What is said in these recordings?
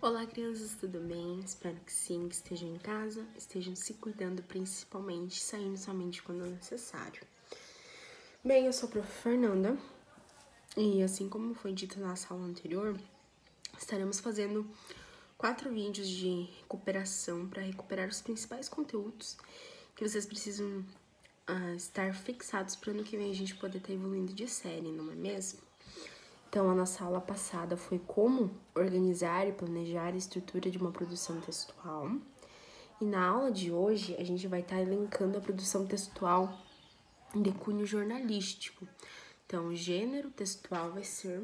Olá, crianças, tudo bem? Espero que sim, que estejam em casa, estejam se cuidando principalmente, saindo somente quando necessário. Bem, eu sou a Prof. Fernanda e assim como foi dito na aula anterior, estaremos fazendo 4 vídeos de recuperação para recuperar os principais conteúdos que vocês precisam estar fixados para ano que vem a gente poder estar evoluindo de série, não é mesmo? Então, a nossa aula passada foi como organizar e planejar a estrutura de uma produção textual. E na aula de hoje, a gente vai estar elencando a produção textual de cunho jornalístico. Então, o gênero textual vai ser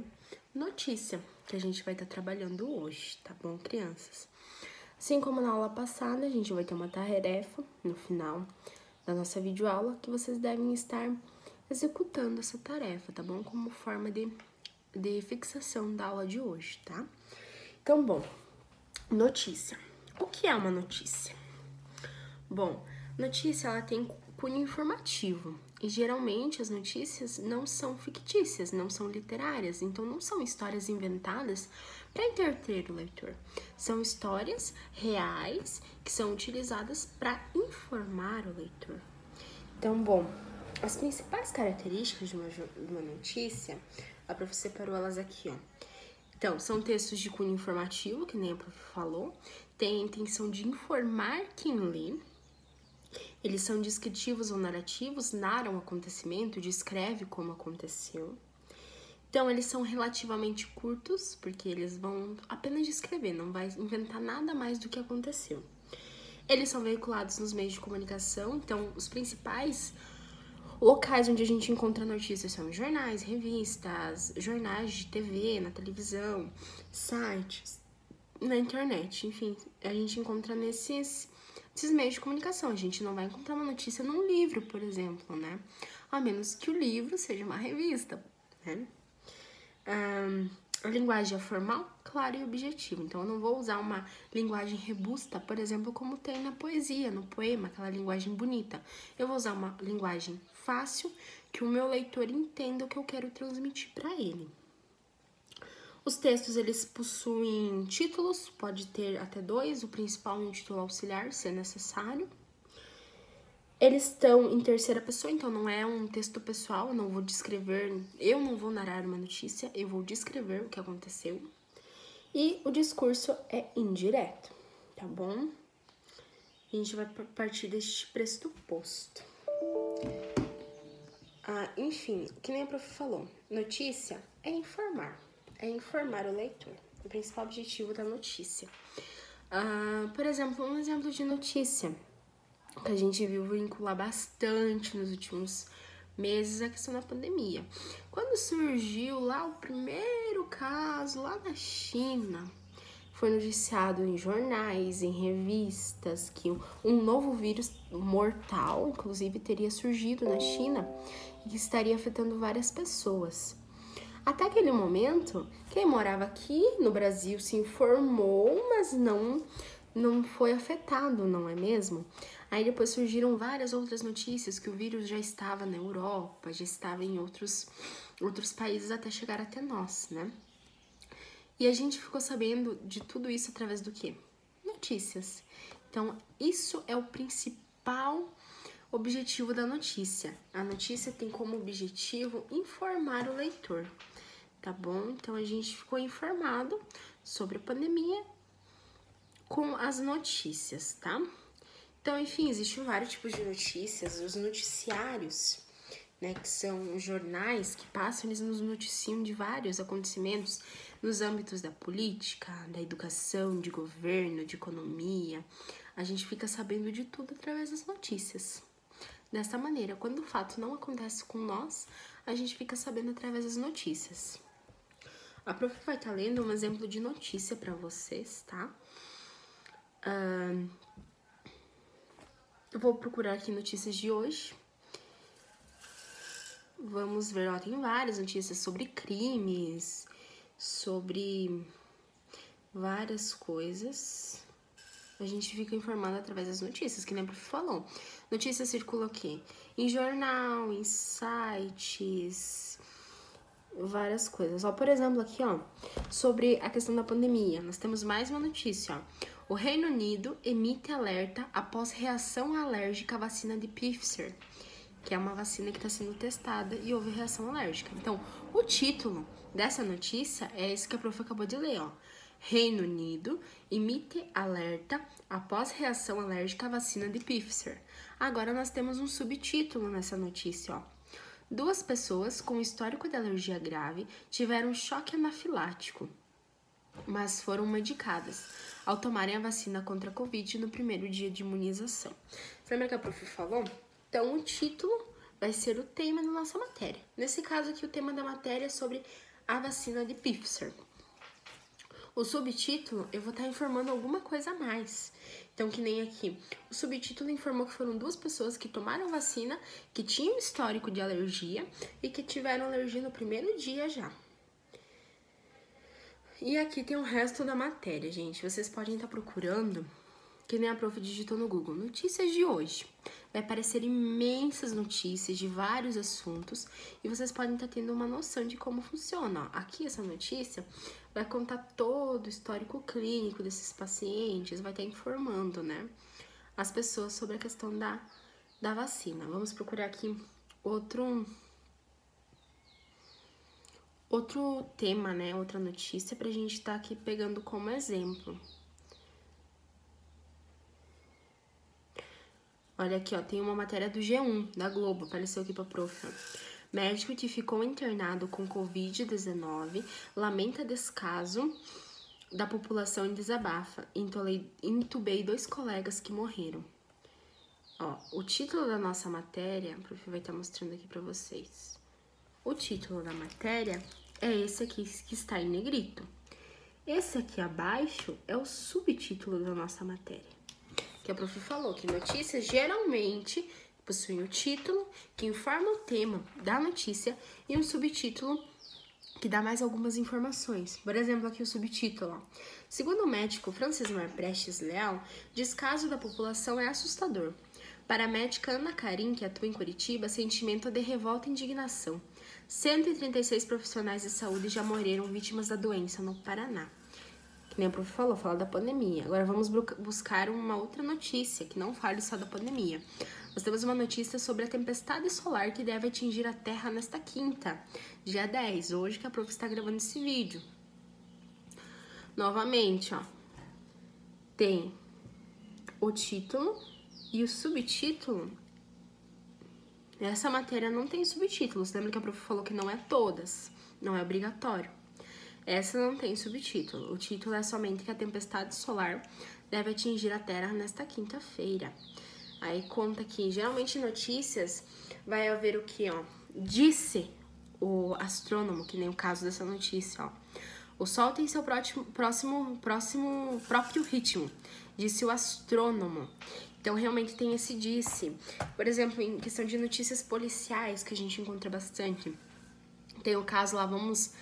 notícia, que a gente vai estar trabalhando hoje, tá bom, crianças? Assim como na aula passada, a gente vai ter uma tarefa no final da nossa videoaula que vocês devem estar executando essa tarefa, tá bom? Como forma de fixação da aula de hoje, tá? Então, bom, notícia. O que é uma notícia? Bom, notícia ela tem cunho informativo e geralmente as notícias não são fictícias, não são literárias, então não são histórias inventadas para entreter o leitor. São histórias reais que são utilizadas para informar o leitor. Então, bom, as principais características de uma notícia, a prof separou elas aqui, ó. Então, são textos de cunho informativo, que nem a prof falou, tem a intenção de informar quem lê. Eles são descritivos ou narrativos, narram o acontecimento, descreve como aconteceu. Então, eles são relativamente curtos, porque eles vão apenas descrever, não vai inventar nada mais do que aconteceu. Eles são veiculados nos meios de comunicação, então os principais locais onde a gente encontra notícias são jornais, revistas, jornais de TV, na televisão, sites, na internet, enfim, a gente encontra nesses meios de comunicação. A gente não vai encontrar uma notícia num livro, por exemplo, né? A menos que o livro seja uma revista, né? A linguagem é formal, clara e objetiva. Então, eu não vou usar uma linguagem robusta, por exemplo, como tem na poesia, no poema, aquela linguagem bonita. Eu vou usar uma linguagem fácil, que o meu leitor entenda o que eu quero transmitir para ele. Os textos, eles possuem títulos, pode ter até 2, o principal e um título auxiliar, se necessário. Eles estão em terceira pessoa, então não é um texto pessoal, eu não vou narrar uma notícia, eu vou descrever o que aconteceu. E o discurso é indireto, tá bom? A gente vai partir deste pressuposto. Enfim, que nem a prof falou, notícia é informar o leitor, o principal objetivo da notícia. Por exemplo, um exemplo de notícia que a gente viu vincular bastante nos últimos meses é a questão da pandemia. Quando surgiu lá o primeiro caso lá na China, foi noticiado em jornais, em revistas, que um novo vírus mortal, inclusive, teria surgido na China e que estaria afetando várias pessoas. Até aquele momento, quem morava aqui no Brasil se informou, mas não foi afetado, não é mesmo? Aí depois surgiram várias outras notícias que o vírus já estava na Europa, já estava em outros países até chegar até nós, né? E a gente ficou sabendo de tudo isso através do quê? Notícias. Então, isso é o principal objetivo da notícia. A notícia tem como objetivo informar o leitor, tá bom? Então, a gente ficou informado sobre a pandemia com as notícias, tá? Então, enfim, existem vários tipos de notícias, os noticiários, né, que são jornais que passam, eles nos noticiam de vários acontecimentos nos âmbitos da política, da educação, de governo, de economia. A gente fica sabendo de tudo através das notícias. Dessa maneira, quando o fato não acontece com nós, a gente fica sabendo através das notícias. A prof vai estar lendo um exemplo de notícia para vocês, tá? Eu vou procurar aqui notícias de hoje. Vamos ver, ó, tem várias notícias sobre crimes, sobre várias coisas. A gente fica informado através das notícias, que nem a prof falou. Notícia circula o quê? Em jornal, em sites, várias coisas. Ó, por exemplo, aqui, ó, sobre a questão da pandemia, nós temos mais uma notícia, ó. O Reino Unido emite alerta após reação alérgica à vacina de Pfizer, que é uma vacina que está sendo testada e houve reação alérgica. Então, o título dessa notícia é esse que a prof acabou de ler, ó. Reino Unido emite alerta após reação alérgica à vacina de Pfizer. Agora nós temos um subtítulo nessa notícia, ó. 2 pessoas com histórico de alergia grave tiveram choque anafilático, mas foram medicadas ao tomarem a vacina contra a Covid no primeiro dia de imunização. Você lembra que a prof falou? Então, o título vai ser o tema da nossa matéria. Nesse caso aqui, o tema da matéria é sobre a vacina de Pfizer. O subtítulo, eu vou estar informando alguma coisa a mais. Então, que nem aqui. O subtítulo informou que foram 2 pessoas que tomaram vacina, que tinham histórico de alergia e que tiveram alergia no primeiro dia já. E aqui tem o resto da matéria, gente. Vocês podem estar procurando, que nem a prof digitou no Google, notícias de hoje. Vai aparecer imensas notícias de vários assuntos e vocês podem estar tendo uma noção de como funciona. Ó, aqui essa notícia vai contar todo o histórico clínico desses pacientes, vai estar informando, né, as pessoas sobre a questão da vacina. Vamos procurar aqui outro tema, né, outra notícia pra gente estar aqui pegando como exemplo. Olha aqui, ó, tem uma matéria do G1, da Globo, apareceu aqui pra prof. Médico que ficou internado com Covid-19 lamenta descaso da população e desabafa. Intubei 2 colegas que morreram. Ó, o título da nossa matéria, a prof vai estar mostrando aqui pra vocês. O título da matéria é esse aqui que está em negrito. Esse aqui abaixo é o subtítulo da nossa matéria. Que a prof falou que notícias geralmente possuem o título, que informa o tema da notícia, e um subtítulo que dá mais algumas informações. Por exemplo, aqui o subtítulo, ó. Segundo o médico Francismar Prestes Leal, descaso da população é assustador. Para a médica Ana Karim, que atua em Curitiba, sentimento de revolta e indignação. 136 profissionais de saúde já morreram vítimas da doença no Paraná. Que nem a prof falou, fala da pandemia. Agora vamos buscar uma outra notícia que não fale só da pandemia. Nós temos uma notícia sobre a tempestade solar que deve atingir a Terra nesta quinta, dia 10, hoje que a prof está gravando esse vídeo. Novamente, ó, tem o título e o subtítulo. Essa matéria não tem subtítulos. Lembra que a prof falou que não é todas, não é obrigatório. Essa não tem subtítulo. O título é somente que a tempestade solar deve atingir a Terra nesta quinta-feira. Aí conta que, geralmente, em notícias vai haver o que, ó? Disse o astrônomo, que nem o caso dessa notícia, ó. O Sol tem seu próprio ritmo, disse o astrônomo. Então, realmente tem esse disse. Por exemplo, em questão de notícias policiais, que a gente encontra bastante. Tem o caso lá, vamos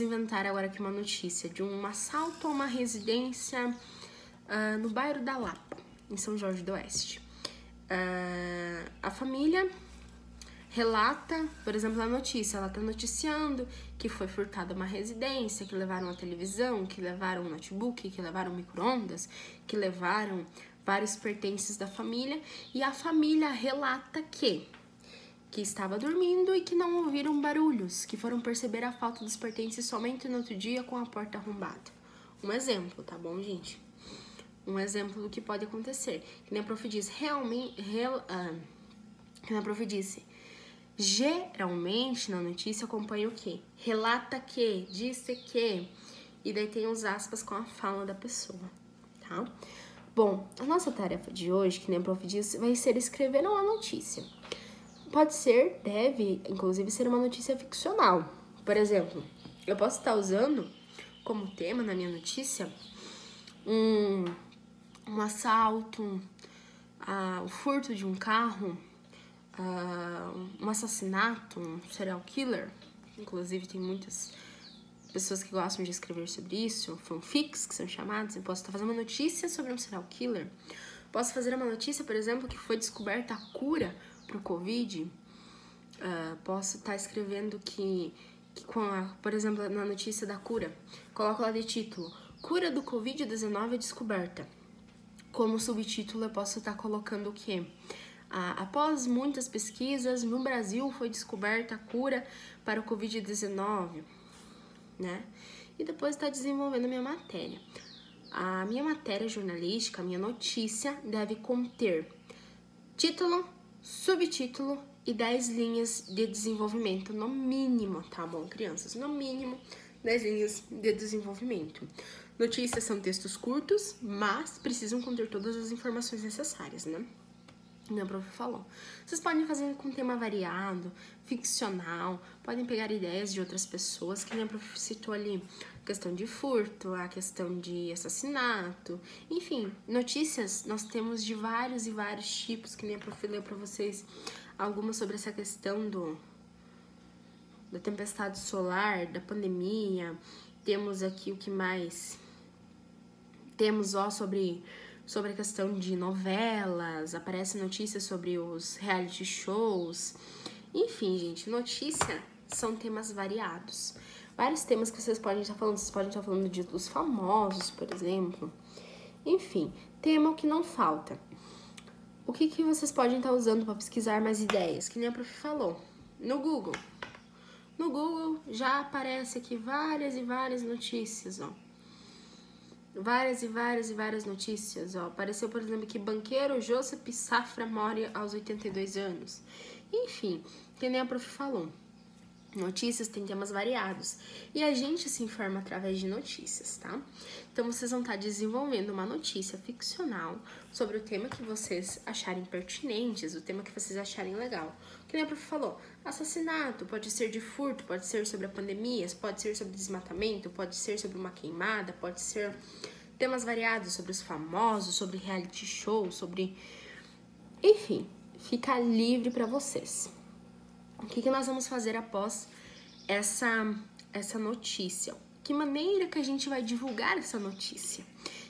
inventar agora aqui uma notícia de um assalto a uma residência no bairro da Lapa, em São Jorge do Oeste. A família relata, por exemplo, a notícia, ela tá noticiando que foi furtada uma residência, que levaram a televisão, que levaram um notebook, que levaram micro-ondas, que levaram vários pertences da família, e a família relata que estava dormindo e que não ouviram barulhos, que foram perceber a falta dos pertences somente no outro dia com a porta arrombada. Um exemplo, tá bom, gente? Um exemplo do que pode acontecer. Que nem a prof diz, geralmente na notícia acompanha o quê? Relata que, disse que, e daí tem os aspas com a fala da pessoa, tá? Bom, a nossa tarefa de hoje, que nem a prof disse, vai ser escrever uma notícia. Pode ser, deve, inclusive, ser uma notícia ficcional. Por exemplo, eu posso estar usando como tema na minha notícia um assalto, o furto de um carro, um assassinato, um serial killer. Inclusive, tem muitas pessoas que gostam de escrever sobre isso, fanfics, que são chamados. Eu posso estar fazendo uma notícia sobre um serial killer. Posso fazer uma notícia, por exemplo, que foi descoberta a cura pro Covid. Posso estar escrevendo que por exemplo, na notícia da cura, coloco lá de título: Cura do Covid-19 é descoberta. Como subtítulo, eu posso estar colocando o quê? Após muitas pesquisas, no Brasil foi descoberta a cura para o Covid-19, né? E depois está desenvolvendo a minha matéria. A minha matéria jornalística, a minha notícia, deve conter título, subtítulo e 10 linhas de desenvolvimento, no mínimo, tá bom, crianças? No mínimo, 10 linhas de desenvolvimento. Notícias são textos curtos, mas precisam conter todas as informações necessárias, né? Minha prof falou. Vocês podem fazer com tema variado, ficcional, podem pegar ideias de outras pessoas, que minha prof citou ali, a questão de furto, a questão de assassinato, enfim, notícias nós temos de vários e vários tipos, que minha prof leu para vocês algumas sobre essa questão da tempestade solar, da pandemia. Temos aqui o que mais? Temos sobre a questão de novelas, aparecem notícias sobre os reality shows. Enfim, gente, notícia são temas variados. Vários temas que vocês podem estar falando dos famosos, por exemplo. Enfim, tema que não falta. O que vocês podem estar usando para pesquisar mais ideias? Que nem a prof falou. No Google. No Google já aparece aqui várias e várias notícias, ó. Várias e várias notícias, ó. Apareceu, por exemplo, que banqueiro Joseph Safra morre aos 82 anos. Enfim, que nem a prof falou. Notícias têm temas variados e a gente se informa através de notícias, tá? Então, vocês vão estar desenvolvendo uma notícia ficcional sobre o tema que vocês acharem pertinentes, o tema que vocês acharem legal. Que nem a prof falou, assassinato, pode ser de furto, pode ser sobre a pandemia, pode ser sobre desmatamento, pode ser sobre uma queimada, pode ser temas variados sobre os famosos, sobre reality show, sobre... Enfim, fica livre para vocês. O que nós vamos fazer após essa notícia? Que maneira que a gente vai divulgar essa notícia?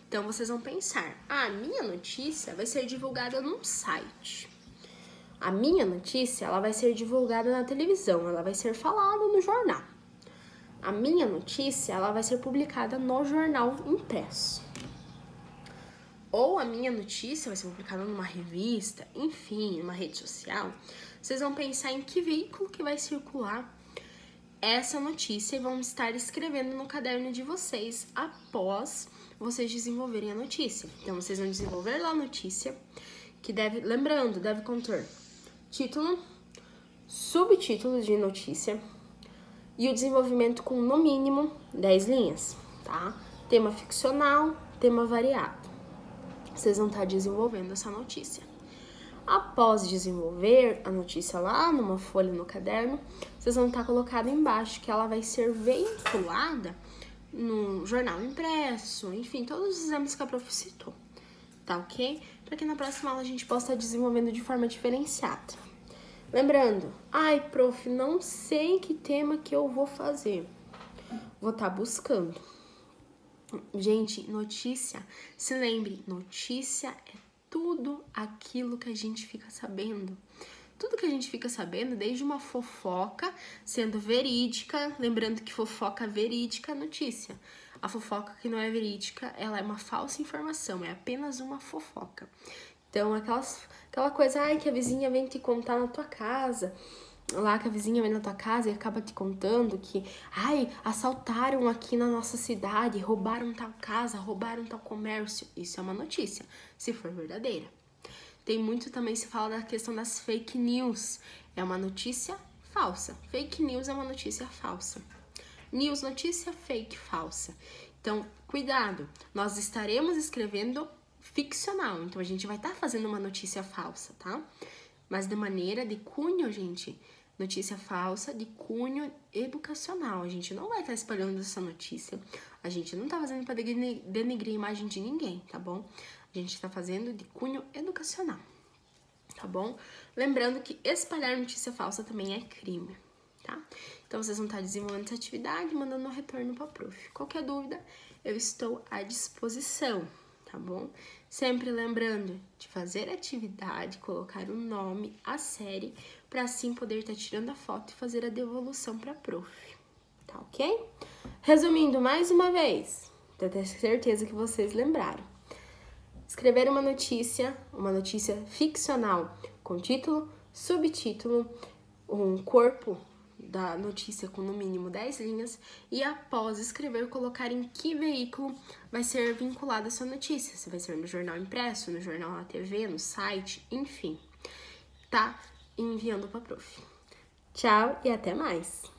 Então, vocês vão pensar, a minha notícia vai ser divulgada num site. A minha notícia, ela vai ser divulgada na televisão, ela vai ser falada no jornal. A minha notícia, ela vai ser publicada no jornal impresso. Ou a minha notícia vai ser publicada numa revista, enfim, numa rede social. Vocês vão pensar em que veículo que vai circular essa notícia e vão estar escrevendo no caderno de vocês após vocês desenvolverem a notícia. Então, vocês vão desenvolver lá a notícia, que deve conter título, subtítulo de notícia e o desenvolvimento com, no mínimo, 10 linhas, tá? Tema ficcional, tema variado. Vocês vão estar desenvolvendo essa notícia. Após desenvolver a notícia lá numa folha no caderno, vocês vão estar colocando embaixo que ela vai ser veiculada no jornal impresso, enfim, todos os exemplos que a prof citou, tá ok? Para que na próxima aula a gente possa estar desenvolvendo de forma diferenciada. Lembrando, ai, prof, não sei que tema que eu vou fazer. Vou estar buscando. Gente, notícia, se lembre, notícia é tudo aquilo que a gente fica sabendo. Tudo que a gente fica sabendo, desde uma fofoca sendo verídica, lembrando que fofoca verídica é notícia. A fofoca que não é verídica, ela é uma falsa informação, é apenas uma fofoca. Então, aquela coisa, ai, que a vizinha vem te contar na tua casa, lá que a vizinha vem na tua casa e acaba te contando que, ai, assaltaram aqui na nossa cidade, roubaram tal casa, roubaram tal comércio. Isso é uma notícia, se for verdadeira. Tem muito também, se fala da questão das fake news. É uma notícia falsa. Fake news é uma notícia falsa. News, notícia, fake, falsa. Então, cuidado. Nós estaremos escrevendo ficcional. Então, a gente vai estar fazendo uma notícia falsa, tá? Mas de maneira de cunho, gente, notícia falsa de cunho educacional. A gente não vai estar espalhando essa notícia. A gente não tá fazendo para denegrir a imagem de ninguém, tá bom? A gente tá fazendo de cunho educacional, tá bom? Lembrando que espalhar notícia falsa também é crime, tá? Então, vocês vão estar desenvolvendo essa atividade, mandando um retorno para a prof. Qualquer dúvida, eu estou à disposição, tá bom? Sempre lembrando de fazer a atividade, colocar o nome, a série, para assim poder estar tirando a foto e fazer a devolução para a prof. tá ok? Resumindo mais uma vez, pra ter certeza que vocês lembraram. Escrever uma notícia ficcional com título, subtítulo, um corpo da notícia com no mínimo 10 linhas e após escrever, colocar em que veículo vai ser vinculada essa notícia. Se vai ser no jornal impresso, no jornal na TV, no site, enfim. Tá enviando pra prof. Tchau e até mais!